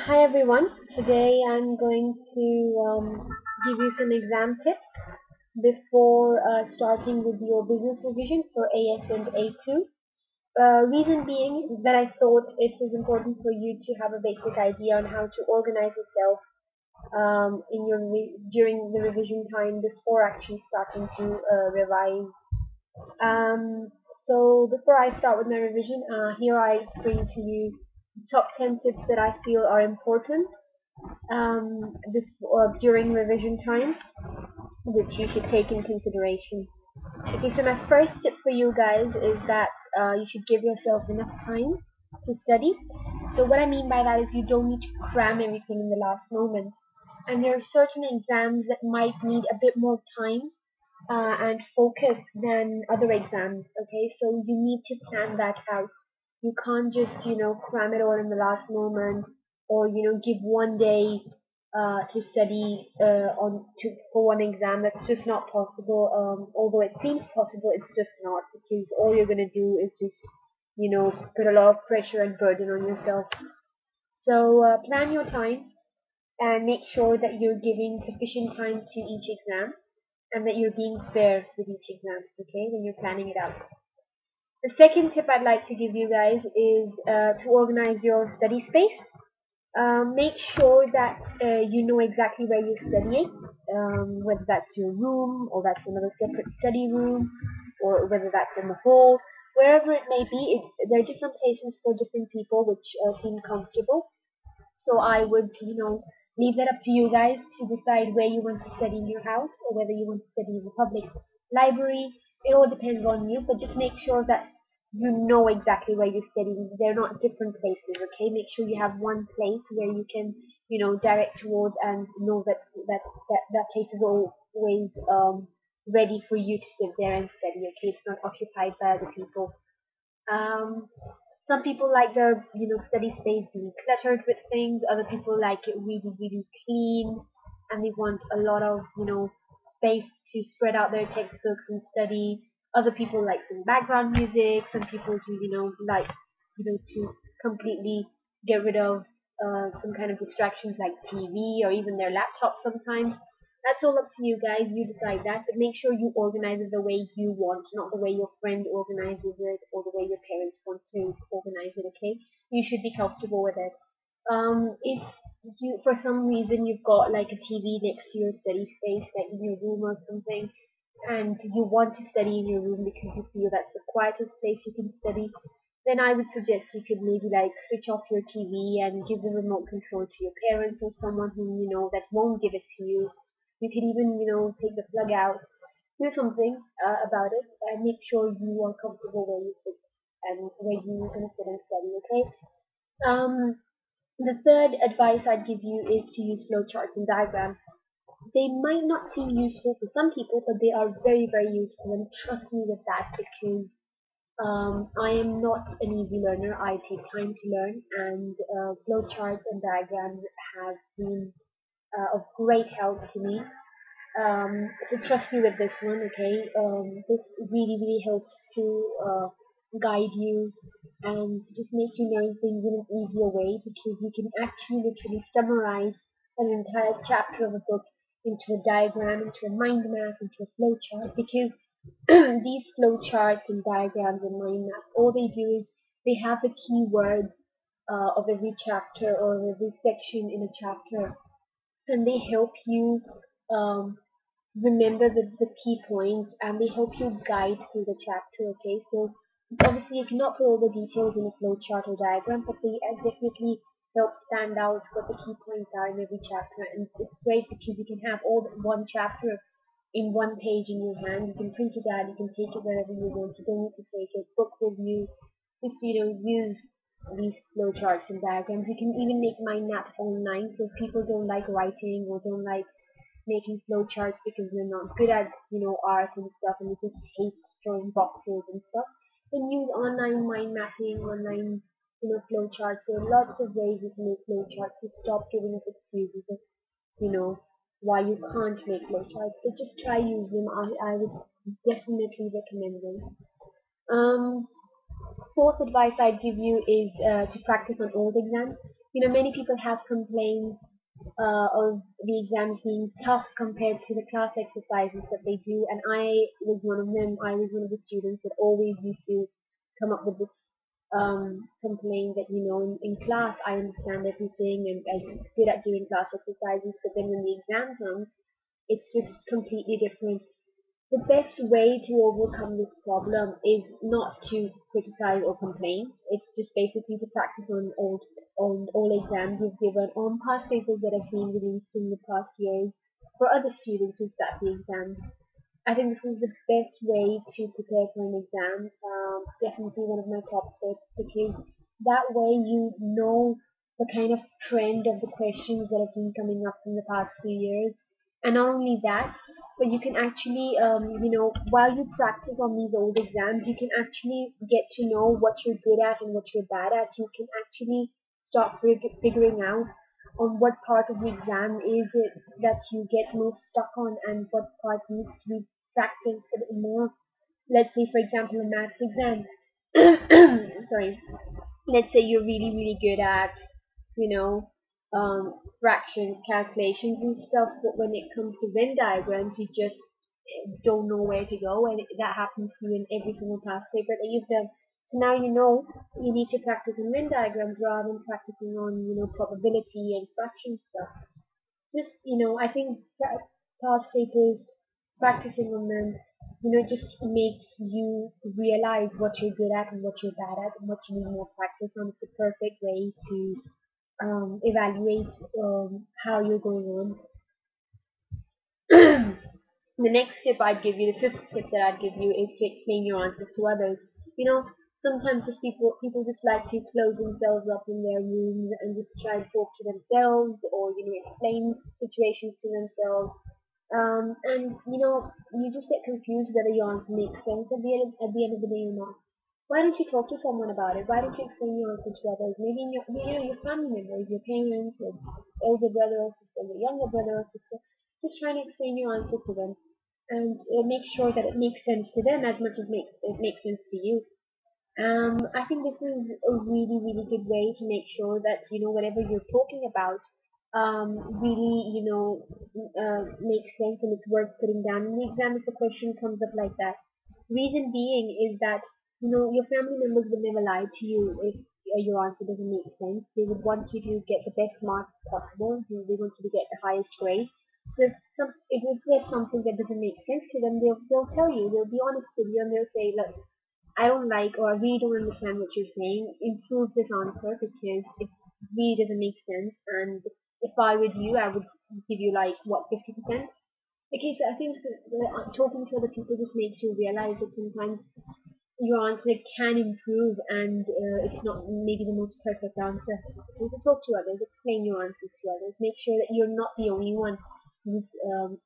Hi everyone. Today I'm going to give you some exam tips before starting with your business revision for AS and A2. Reason being that I thought it is important for you to have a basic idea on how to organize yourself during the revision time before actually starting to revise. Um, so before I start with my revision, here I bring to you top 10 tips that I feel are important during revision time, which you should take in consideration. Okay, so my first tip for you guys is that you should give yourself enough time to study. So what I mean by that is you don't need to cram everything in the last moment. And there are certain exams that might need a bit more time and focus than other exams. Okay, so you need to plan that out. You can't just cram it all in the last moment, or give one day to study for one exam. That's just not possible. Although it seems possible, it's just not, because all you're gonna do is just put a lot of pressure and burden on yourself. So plan your time and make sure that you're giving sufficient time to each exam, and that you're being fair with each exam, okay, when you're planning it out. The second tip I'd like to give you guys is to organize your study space. Make sure that you know exactly where you're studying, whether that's your room or that's another separate study room, or whether that's in the hall, wherever it may be. There are different places for different people which seem comfortable. So I would, leave that up to you guys to decide where you want to study in your house, or whether you want to study in the public library. It all depends on you, but just make sure that you know exactly where you're studying. They're not different places, okay? Make sure you have one place where you can, direct towards, and know that place is always ready for you to sit there and study, okay? It's not occupied by other people. Um, some people like their study space being cluttered with things. Other people like it really really clean, and they want a lot of space to spread out their textbooks and study. Other people like some background music. Some people do like to completely get rid of some kind of distractions like TV or even their laptop sometimes. That's all up to you guys. You decide that, but make sure you organize it the way you want, not the way your friend organizes it or the way your parents want to organize it. Okay, you should be comfortable with it. If you, for some reason, you've got like a TV next to your study space, like in your room or something, and you want to study in your room because you feel that's the quietest place you can study, then I would suggest you could maybe like switch off your TV and give the remote control to your parents or someone who that won't give it to you. You can even take the plug out, do something about it, and make sure you are comfortable where you sit and where you're gonna sit and study. Okay. Um, the third advice I'd give you is to use flowcharts and diagrams. They might not seem useful for some people, but they are very, very useful. And trust me with that, because I am not an easy learner. I take time to learn, and flowcharts and diagrams have been of great help to me. So trust me with this one, okay? This really, really helps to guide you and just make you learn things in an easier way, because you can actually literally summarize an entire chapter of a book into a diagram, into a mind map, into a flowchart. Because these flowcharts and diagrams and mind maps, all they do is they have the key words of every chapter or every section in a chapter, and they help you um, remember the key points, and they help you guide through the chapter. Okay, so obviously you cannot put all the details in a flowchart or diagram, but they definitely help stand out what the key points are in every chapter. And it's great because you can have all one chapter in one page in your hand. You can print it out, you can take it wherever you want. You don't need to take a book with you. Just use these flowcharts and diagrams. You can even make mind maps online. So if people don't like writing or don't like making flowcharts because they're not good at art and stuff, and they just hate drawing boxes and stuff, then use online mind mapping, online flowcharts. There are lots of ways you can make flowcharts. So stop giving us excuses of you know why you can't make flowcharts, but just try use them. I would definitely recommend them. um Fourth advice I'd give you is to practice on old exams. Many people have complaints of the exams being tough compared to the class exercises that they do, and I was one of them. I was one of the students that always used to come up with this complaint that in class I understand everything and I'm good at doing class exercises, but then when the exam comes, it's just completely different. The best way to overcome this problem is not to criticize or complain. It's just basically to practice on all exams you've given, on past papers that have been released in the past years for other students who've sat the exam. I think this is the best way to prepare for an exam. Definitely one of my top tips, because that way you know the kind of trend of the questions that have been coming up in the past few years. And not only that, but you can actually, while you practice on these old exams, you can actually get to know what you're good at and what you're bad at. You can actually start figuring out on what part of the exam is it that you get most stuck on and what part needs to be practiced a bit more. Let's say, for example, a maths exam. Sorry. Let's say you're really, really good at, you know, fractions, calculations, and stuff, but when it comes to Venn diagrams, you just don't know where to go, and that happens to you in every single past paper that you've done. So now you know you need to practice on Venn diagrams rather than practicing on, probability and fraction stuff. Just, I think that past papers, practicing on them, just makes you realize what you're good at and what you're bad at and what you need more practice on. It's a perfect way to evaluate how you're going on. The next tip I'd give you, the fifth tip that I'd give you, is to explain your answers to others. Sometimes just people just like to close themselves up in their rooms and just try and talk to themselves, or explain situations to themselves. And you just get confused whether your answer makes sense at the end of the day or not. Why don't you talk to someone about it? Why don't you explain your answer to others? Maybe your family members, your parents, your elder brother or sister, your younger brother or sister. Just try and explain your answer to them, and make sure that it makes sense to them as much as it makes sense to you. I think this is a really, really good way to make sure that whatever you're talking about really makes sense and it's worth putting down in the exam if a question comes up like that. Reason being is that your family members would never lie to you if your answer doesn't make sense. They would want you to get the best mark possible. They want you to get the highest grade. So if there's something that doesn't make sense to them, they'll tell you. They'll be honest with you and they'll say, look, I don't like, or I really don't understand what you're saying. Improve this answer because it really doesn't make sense. And if I were you, I would give you like what 50%. Okay, so I think talking to other people just makes you realize that sometimes your answer can improve, and it's not maybe the most perfect answer. You can talk to others, explain your answers to others, make sure that you're not the only one who's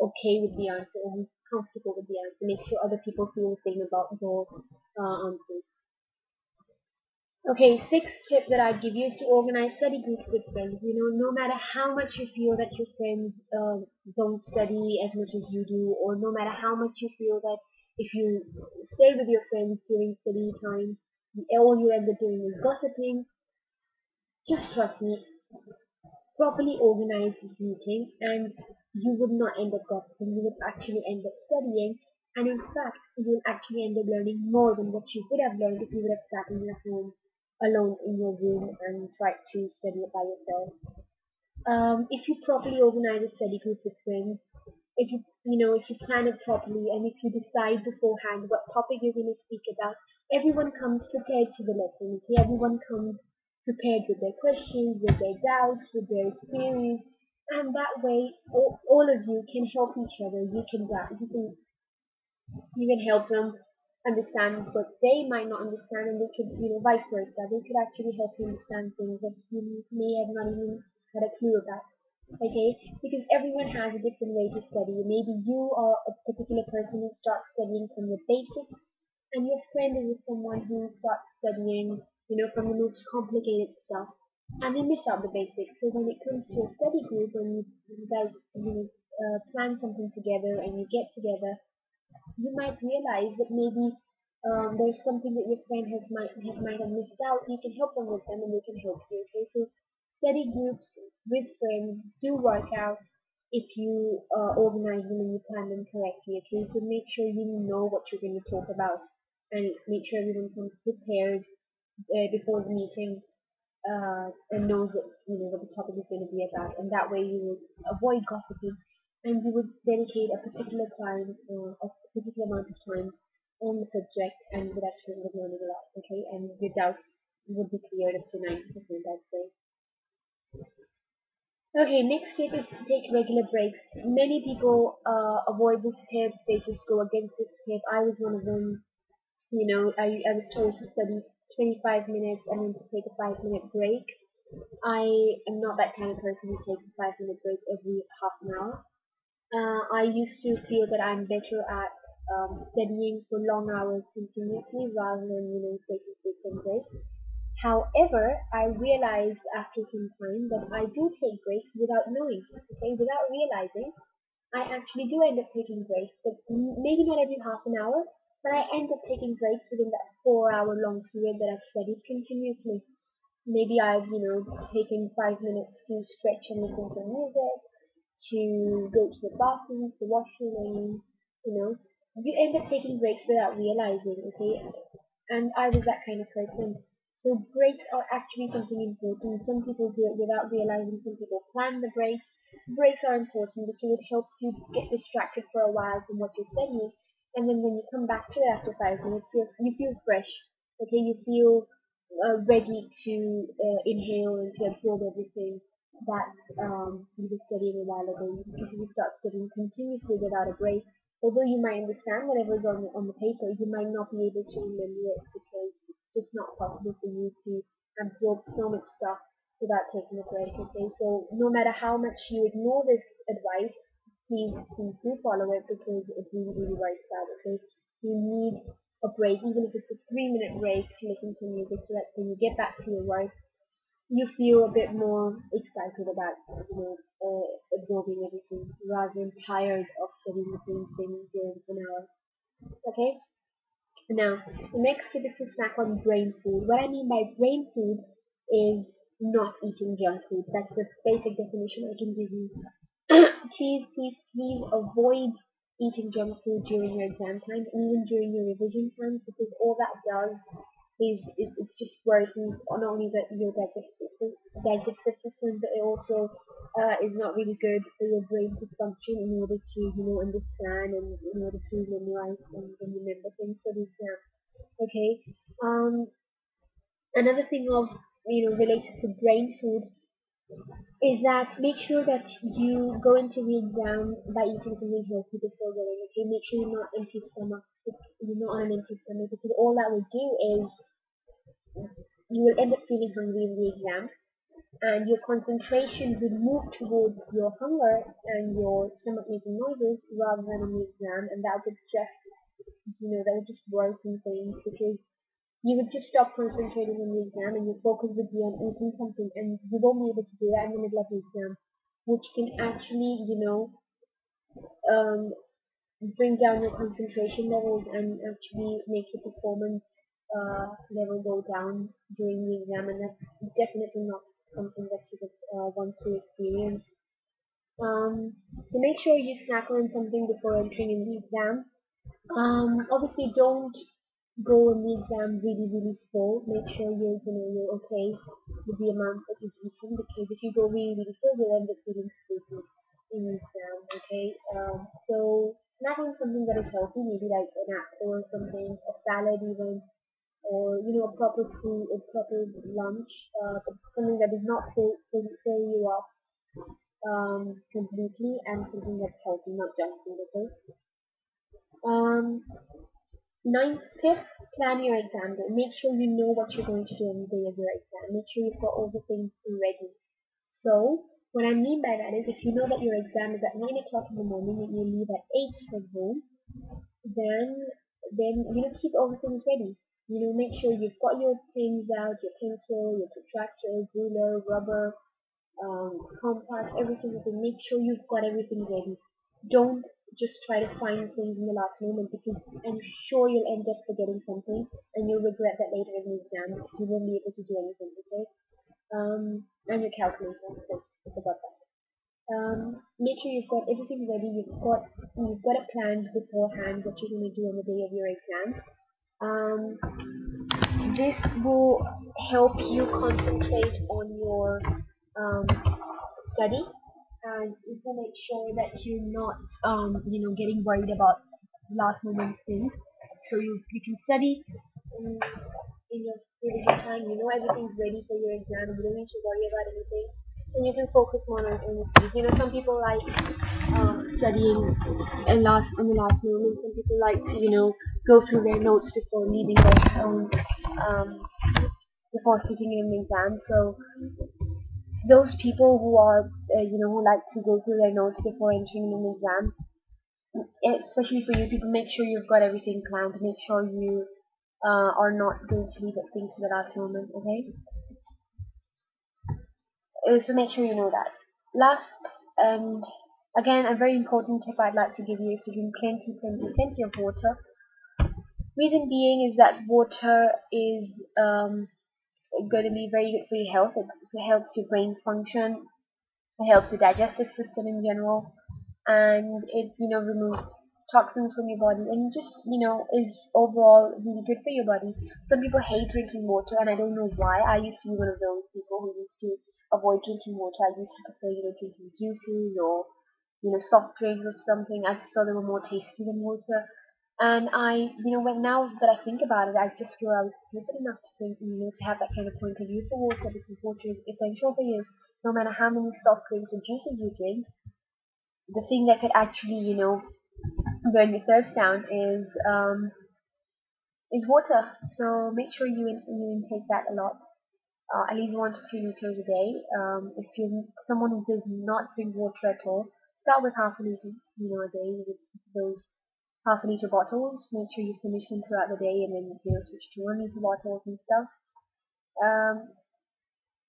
okay with the answer or who's comfortable with the answer. Make sure other people feel the same about your answers. Okay, sixth tip that I'd give you is to organize study groups with friends. No matter how much you feel that your friends don't study as much as you do, or no matter how much you feel that if you stay with your friends during study time, all you end up doing is gossiping, just trust me, properly organize this meeting and you would not end up gossiping, you would actually end up studying, and in fact, you will actually end up learning more than what you would have learned if you would have sat in your home alone in your room and tried to study it by yourself. If you properly organize a study group with friends, if you plan it properly and if you decide beforehand what topic you're going to speak about, everyone comes prepared to the lesson. Okay, everyone comes prepared with their questions, with their doubts, with their queries, and that way, all of you can help each other. You can help them understand what they might not understand, and they could, vice versa. They could actually help you understand things that you may have not even had a clue about. Okay, because everyone has a different way to study. Maybe you are a particular person who starts studying from the basics, and your friend is someone who starts studying, from the most complicated stuff, and they miss out the basics. So when it comes to a study group, and you guys, plan something together and you get together, you might realize that maybe there's something that your friend might have missed out. You can help them with them, and they can help you. Okay, so study groups with friends, do workouts if you organize them and you plan them correctly, okay? So make sure you know what you're going to talk about and make sure everyone comes prepared before the meeting and knows what what the topic is going to be about, and that way you will avoid gossiping, and you would dedicate a particular time, a particular amount of time on the subject, and you would actually end up learning a lot, okay? And your doubts would be cleared up to 90%, I'd say. Okay, next tip is to take regular breaks. Many people avoid this tip; they just go against this tip. I was one of them. I was told to study 25 minutes and then to take a 5-minute break. I am not that kind of person who takes a 5-minute break every half an hour. I used to feel that I'm better at studying for long hours continuously rather than taking frequent breaks. However, I realized after some time that I do take breaks without knowing, okay, without realizing. I actually do end up taking breaks, but maybe not every half an hour, but I end up taking breaks within that 4 hour long period that I've studied continuously. Maybe I've, taken 5 minutes to stretch and listen to music, to go to the bathroom, to the washroom, and you end up taking breaks without realizing, okay? And I was that kind of person. So breaks are actually something important. Some people do it without realizing. Some people plan the breaks. Breaks are important because it helps you get distracted for a while from what you're studying, and then when you come back to it after 5 minutes, you feel fresh. Okay, you feel ready to inhale and to absorb everything that you were studying a while ago. Because if you start studying continuously without a break, although you might understand whatever is on the paper, you might not be able to remember it because it's just not possible for you to absorb so much stuff without taking a break. Okay, so no matter how much you ignore this advice, please do follow it because it really works out. Okay, you need a break, even if it's a 3-minute break, to listen to music so that when you get back to your work, you feel a bit more excited about absorbing everything rather than tired of studying the same thing during an hour. Okay. Now, the next tip is to snack on brain food. What I mean by brain food is not eating junk food. That's the basic definition I can give you. Please avoid eating junk food during your exam time and even during your revision times, because all that does is it just worsens not only your digestive system, but it also is not really good for your brain to function in order to understand and in order to memorize and remember things for the exam. Okay. Another thing of related to brain food is that make sure that you go into the exam by eating something healthy before going. Okay, make sure you're not empty stomach. You're not on an empty stomach, because all that will do is you will end up feeling hungry in the exam, and your concentration will move towards your hunger and your stomach making noises rather than on the exam, and that would just worsen things, because you would just stop concentrating on the exam and your focus would be on eating something, and you won't be able to do that in the middle of the exam, which can actually um, bring down your concentration levels and actually make your performance level go down during the exam, and that's definitely not something that you would want to experience. So make sure you snack on something before entering in the exam. Obviously, don't go in the exam really full. Make sure you're okay with the amount that you've eaten, because if you go really full, you'll end up feeling sleepy in the exam. Okay. So snack on something that is healthy, maybe like an apple or something, a salad even, or a proper food, a proper lunch, but something that does not fill you up completely, and something that's healthy, not junk food. Okay. Um, Ninth tip, plan your exam day. Make sure you know what you're going to do on the day of your exam. Make sure you've got all the things ready. So, what I mean by that is, if you know that your exam is at 9 o'clock in the morning and you leave at 8 from home, then keep all the things ready. Make sure you've got your pens out, your pencil, your protractor, ruler, rubber, compass, every single thing. Make sure you've got everything ready. Don't just try to find things in the last moment, because I'm sure you'll end up forgetting something and you'll regret that later in the exam because you won't be able to do anything. Okay? and your calculator, of course, I forgot that. Make sure you've got everything ready. You've got it planned beforehand what you're going to do on the day of your exam. This will help you concentrate on your um, study, and also make sure that you're not getting worried about last moment things. So you can study um, in your revision time. You know everything's ready for your exam. You don't need to worry about anything, and you can focus more on your studies. Some people like studying on the last moment. Some people like to go through their notes before leaving their home, um, before sitting in an exam. So those people who are who like to go through their notes before entering an exam, especially for you people, make sure you've got everything planned. Make sure you are not going to leave things for the last moment. Okay. So make sure you know that. Last and again, a very important tip I'd like to give you is to drink plenty of water. Reason being is that water is going to be very good for your health. It helps your brain function. It helps the digestive system in general, and it removes toxins from your body, and just is overall really good for your body. Some people hate drinking water, and I don't know why. I used to be one of those people who used to avoid drinking water. I used to prefer drinking juices or soft drinks or something. I just felt they were more tasty than water. And when now that I think about it, I just feel I was stupid enough to think, to have that kind of point of view for water, because water is essential for you. No matter how many soft drinks or juices you drink, the thing that could actually, burn your thirst down is water. So make sure you intake that a lot, at least 1 to 2 liters a day. If you're someone who does not drink water at all, start with half a liter, a day with those half-liter bottles. Make sure you finish them throughout the day, and then switch to 1 liter bottles and stuff. Um,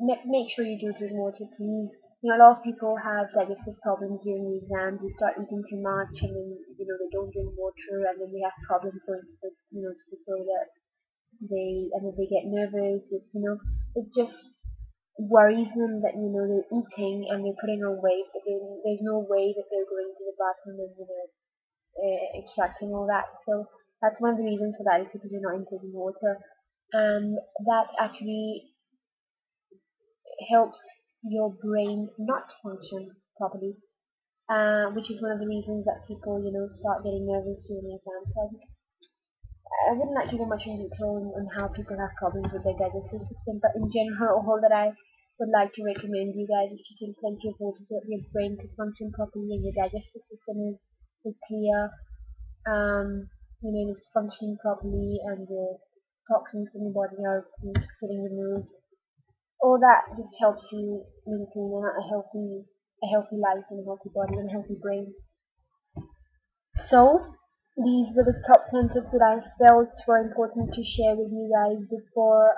make sure you do drink water, please. A lot of people have digestive problems during the exams. They start eating too much, and then they don't drink water, and then they have problems going to the toilet. And then they get nervous. It just worries them that they're eating and they're putting on weight, but then there's no way that they're going to the bathroom and extracting all that. So that's one of the reasons for that, is because you're not intaking water, and that actually helps your brain not function properly, which is one of the reasons that people start getting nervous during the exam. So I wouldn't like to go much in detail on how people have problems with their digestive system, but in general, all that I would like to recommend you guys is to drink plenty of water so that your brain can function properly and your digestive system is clear. It's functioning properly, and the toxins in your body are getting removed. All that just helps you maintain a healthy life and a healthy body and a healthy brain. So these were the top 10 tips that I felt were important to share with you guys before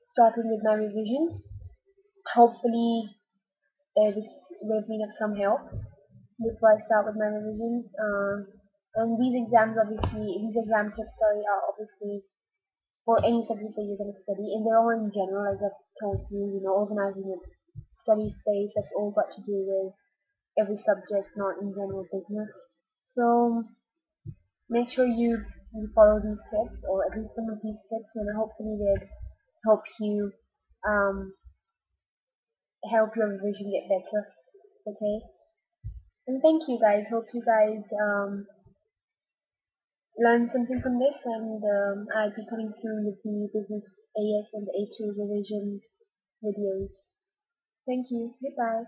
starting with my revision. Hopefully this will bring up some help before I start with my revision. And these exam tips, are obviously for any subject that you're going to study, and they're all in general, as I've told you, organizing a study space, that's all got to do with every subject, not in general business. So make sure you follow these tips, or at least some of these tips, and hopefully they'll help you help your revision get better. Okay? And thank you guys. Hope you guys learn something from this, and I'll be coming soon with the business AS and the A2 revision videos. Thank you. Goodbye.